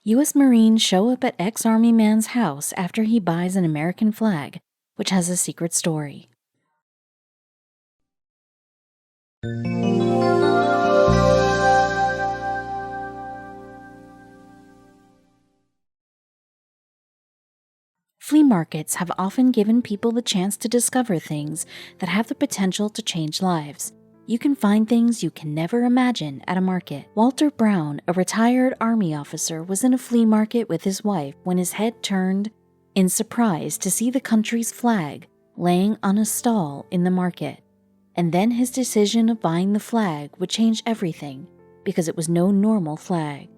U.S. Marines show up at ex-Army man's house after he buys an American flag, which has a secret story. Flea markets have often given people the chance to discover things that have the potential to change lives. You can find things you can never imagine at a market. Walter Brown, a retired Army officer, was in a flea market with his wife when his head turned in surprise to see the country's flag laying on a stall in the market. And then his decision of buying the flag would change everything, because it was no normal flag.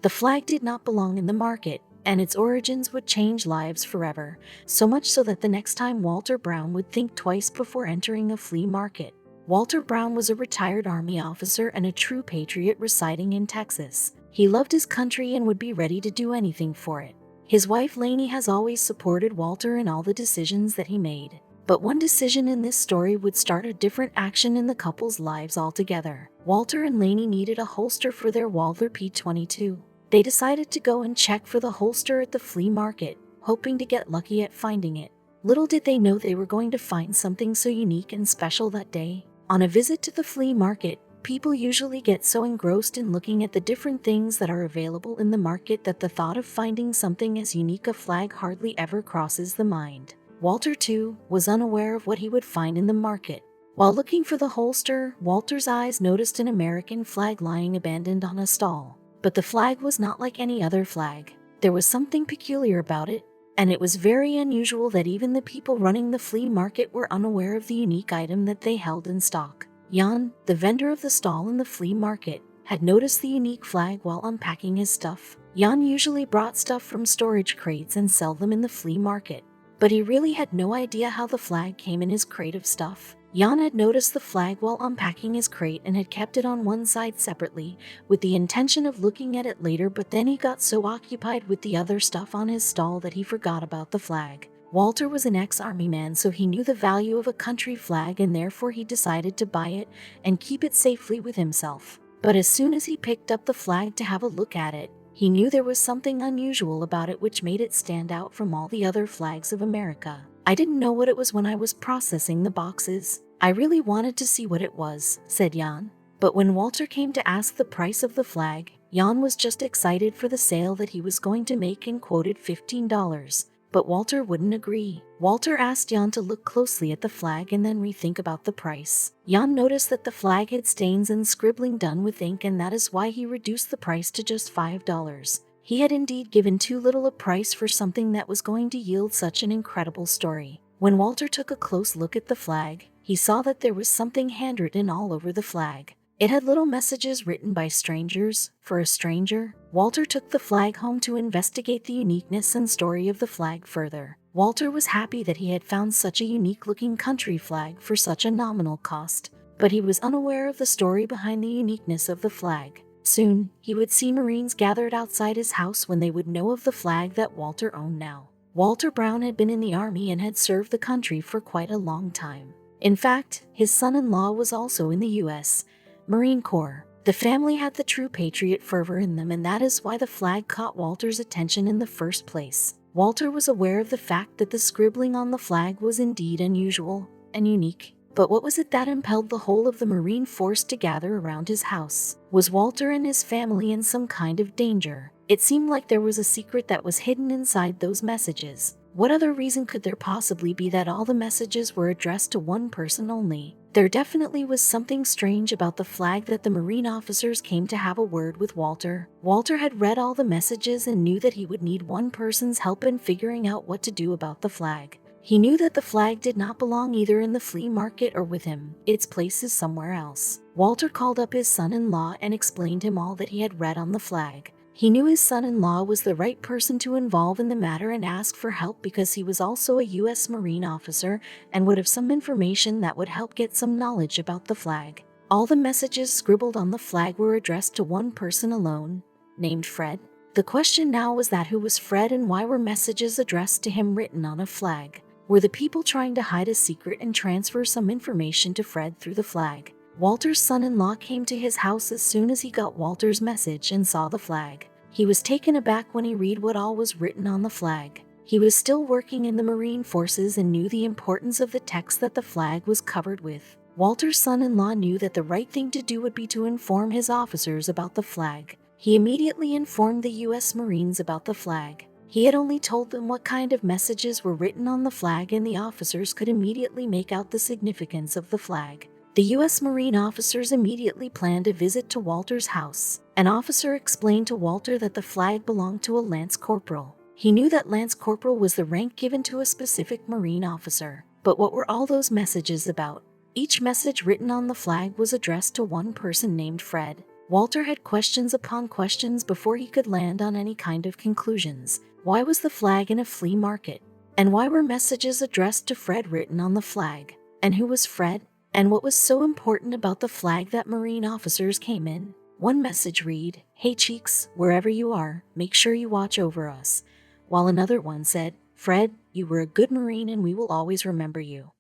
The flag did not belong in the market, and its origins would change lives forever, so much so that the next time Walter Brown would think twice before entering a flea market. Walter Brown was a retired Army officer and a true patriot residing in Texas. He loved his country and would be ready to do anything for it. His wife Lainey has always supported Walter in all the decisions that he made. But one decision in this story would start a different action in the couple's lives altogether. Walter and Lainey needed a holster for their Walther P22. They decided to go and check for the holster at the flea market, hoping to get lucky at finding it. Little did they know they were going to find something so unique and special that day. On a visit to the flea market, people usually get so engrossed in looking at the different things that are available in the market that the thought of finding something as unique a flag hardly ever crosses the mind. Walter, too, was unaware of what he would find in the market. While looking for the holster, Walter's eyes noticed an American flag lying abandoned on a stall. But the flag was not like any other flag. There was something peculiar about it, and it was very unusual that even the people running the flea market were unaware of the unique item that they held in stock. Jan, the vendor of the stall in the flea market, had noticed the unique flag while unpacking his stuff. Jan usually brought stuff from storage crates and sell them in the flea market, but he really had no idea how the flag came in his crate of stuff. Jan had noticed the flag while unpacking his crate and had kept it on one side separately, with the intention of looking at it later, but then he got so occupied with the other stuff on his stall that he forgot about the flag. Walter was an ex-Army man, so he knew the value of a country flag, and therefore he decided to buy it and keep it safely with himself. But as soon as he picked up the flag to have a look at it, he knew there was something unusual about it which made it stand out from all the other flags of America. "I didn't know what it was when I was processing the boxes. I really wanted to see what it was," said Jan. But when Walter came to ask the price of the flag, Jan was just excited for the sale that he was going to make and quoted $15. But Walter wouldn't agree. Walter asked Jan to look closely at the flag and then rethink about the price. Jan noticed that the flag had stains and scribbling done with ink, and that is why he reduced the price to just $5. He had indeed given too little a price for something that was going to yield such an incredible story. When Walter took a close look at the flag, he saw that there was something handwritten all over the flag. It had little messages written by strangers for a stranger. Walter took the flag home to investigate the uniqueness and story of the flag further. Walter was happy that he had found such a unique-looking country flag for such a nominal cost, but he was unaware of the story behind the uniqueness of the flag. Soon, he would see Marines gathered outside his house when they would know of the flag that Walter owned now. Walter Brown had been in the Army and had served the country for quite a long time. In fact, his son-in-law was also in the U.S. Marine Corps. The family had the true patriot fervor in them, and that is why the flag caught Walter's attention in the first place. Walter was aware of the fact that the scribbling on the flag was indeed unusual and unique. But what was it that impelled the whole of the Marine force to gather around his house? Was Walter and his family in some kind of danger? It seemed like there was a secret that was hidden inside those messages. What other reason could there possibly be that all the messages were addressed to one person only? There definitely was something strange about the flag that the Marine officers came to have a word with Walter. Walter had read all the messages and knew that he would need one person's help in figuring out what to do about the flag. He knew that the flag did not belong either in the flea market or with him. Its place is somewhere else. Walter called up his son-in-law and explained him all that he had read on the flag. He knew his son-in-law was the right person to involve in the matter and ask for help because he was also a U.S. Marine officer and would have some information that would help get some knowledge about the flag. All the messages scribbled on the flag were addressed to one person alone, named Fred. The question now was that who was Fred, and why were messages addressed to him written on a flag? Were the people trying to hide a secret and transfer some information to Fred through the flag? Walter's son-in-law came to his house as soon as he got Walter's message and saw the flag. He was taken aback when he read what all was written on the flag. He was still working in the Marine Forces and knew the importance of the text that the flag was covered with. Walter's son-in-law knew that the right thing to do would be to inform his officers about the flag. He immediately informed the U.S. Marines about the flag. He had only told them what kind of messages were written on the flag, and the officers could immediately make out the significance of the flag. The U.S. Marine officers immediately planned a visit to Walter's house. An officer explained to Walter that the flag belonged to a lance corporal. He knew that lance corporal was the rank given to a specific Marine officer. But what were all those messages about? Each message written on the flag was addressed to one person named Fred. Walter had questions upon questions before he could land on any kind of conclusions. Why was the flag in a flea market? And why were messages addressed to Fred written on the flag? And who was Fred? And what was so important about the flag that Marine officers came in? One message read, "Hey Cheeks, wherever you are, make sure you watch over us." While another one said, "Fred, you were a good Marine and we will always remember you."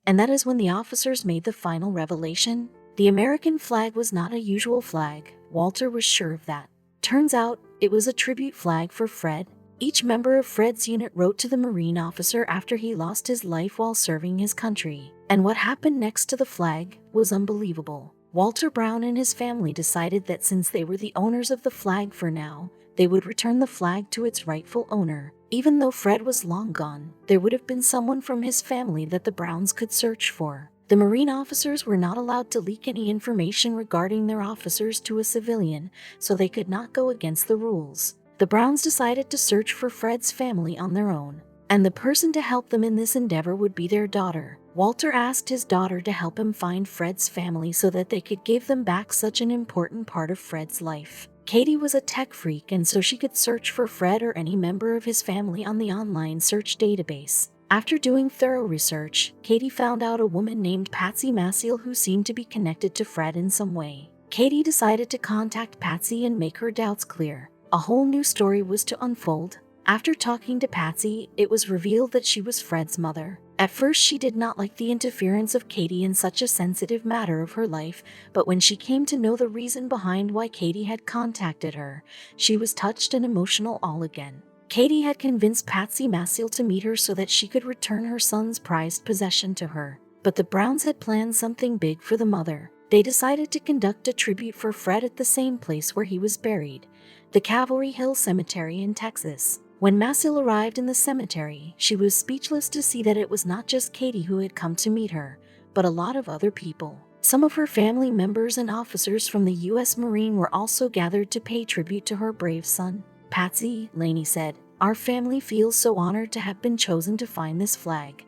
And that is when the officers made the final revelation. The American flag was not a usual flag. Walter was sure of that. Turns out, it was a tribute flag for Fred. Each member of Fred's unit wrote to the Marine officer after he lost his life while serving his country. And what happened next to the flag was unbelievable. Walter Brown and his family decided that since they were the owners of the flag for now, they would return the flag to its rightful owner. Even though Fred was long gone, there would have been someone from his family that the Browns could search for. The Marine officers were not allowed to leak any information regarding their officers to a civilian, so they could not go against the rules. The Browns decided to search for Fred's family on their own, and the person to help them in this endeavor would be their daughter. Walter asked his daughter to help him find Fred's family so that they could give them back such an important part of Fred's life. Katie was a tech freak, and so she could search for Fred or any member of his family on the online search database. After doing thorough research, Katie found out a woman named Patsy Maciel who seemed to be connected to Fred in some way. Katie decided to contact Patsy and make her doubts clear. A whole new story was to unfold. After talking to Patsy, it was revealed that she was Fred's mother. At first, she did not like the interference of Katie in such a sensitive matter of her life, but when she came to know the reason behind why Katie had contacted her, she was touched and emotional all again. Katie had convinced Patsy Maciel to meet her so that she could return her son's prized possession to her. But the Browns had planned something big for the mother. They decided to conduct a tribute for Fred at the same place where he was buried, the Cavalry Hill Cemetery in Texas. When Maciel arrived in the cemetery, she was speechless to see that it was not just Katie who had come to meet her, but a lot of other people. Some of her family members and officers from the U.S. Marine were also gathered to pay tribute to her brave son. "Patsy," Lainey said, "our family feels so honored to have been chosen to find this flag.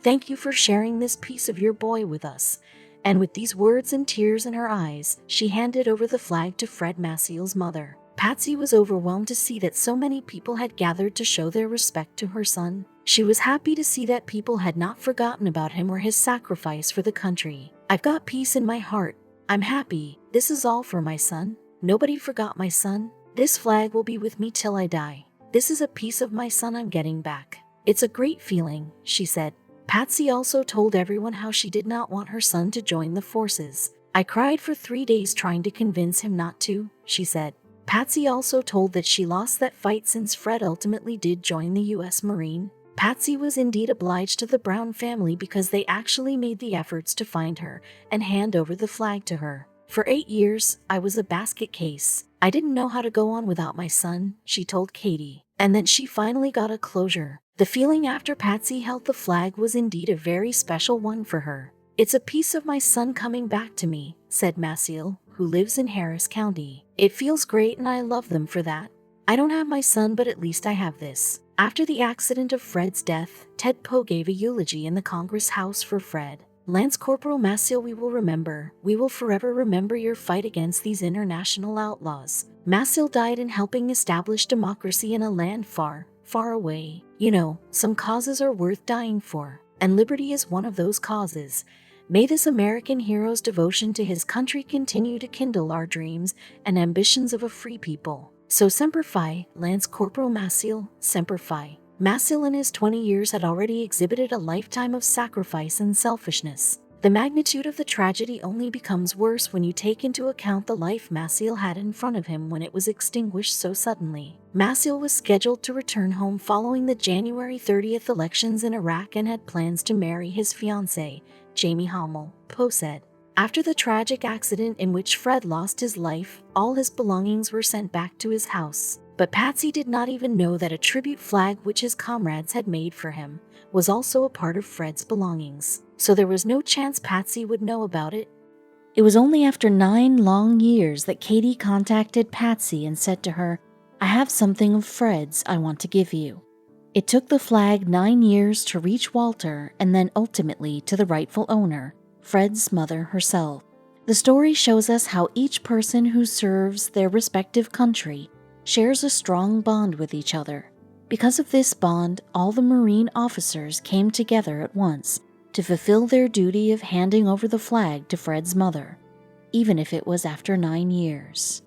Thank you for sharing this piece of your boy with us." And with these words and tears in her eyes, she handed over the flag to Fred Maciel's mother. Patsy was overwhelmed to see that so many people had gathered to show their respect to her son. She was happy to see that people had not forgotten about him or his sacrifice for the country. "I've got peace in my heart. I'm happy. This is all for my son. Nobody forgot my son. This flag will be with me till I die. This is a piece of my son I'm getting back. It's a great feeling," she said. Patsy also told everyone how she did not want her son to join the forces. "I cried for 3 days trying to convince him not to," she said. Patsy also told that she lost that fight since Fred ultimately did join the U.S. Marine. Patsy was indeed obliged to the Brown family because they actually made the efforts to find her and hand over the flag to her. "For 8 years, I was a basket case. I didn't know how to go on without my son," she told Katie. And then she finally got a closure. The feeling after Patsy held the flag was indeed a very special one for her. "It's a piece of my son coming back to me," said Maciel, who lives in Harris County. "It feels great and I love them for that. I don't have my son, but at least I have this." After the accident of Fred's death, Ted Poe gave a eulogy in the Congress House for Fred. "Lance Corporal Maciel, we will forever remember your fight against these international outlaws. Maciel died in helping establish democracy in a land far, far away. You know, some causes are worth dying for, and liberty is one of those causes. May this American hero's devotion to his country continue to kindle our dreams and ambitions of a free people. So Semper Fi, Lance Corporal Maciel, Semper Fi." Maciel in his 20 years had already exhibited a lifetime of sacrifice and selfishness. The magnitude of the tragedy only becomes worse when you take into account the life Maciel had in front of him when it was extinguished so suddenly. Maciel was scheduled to return home following the January 30th elections in Iraq and had plans to marry his fiancée, Jamie Hamel, Poe said. After the tragic accident in which Fred lost his life, all his belongings were sent back to his house. But Patsy did not even know that a tribute flag which his comrades had made for him was also a part of Fred's belongings. So there was no chance Patsy would know about it. It was only after 9 long years that Katie contacted Patsy and said to her, "I have something of Fred's I want to give you." It took the flag 9 years to reach Walter and then ultimately to the rightful owner, Fred's mother herself. The story shows us how each person who serves their respective country shares a strong bond with each other. Because of this bond, all the Marine officers came together at once to fulfill their duty of handing over the flag to Fred's mother, even if it was after 9 years.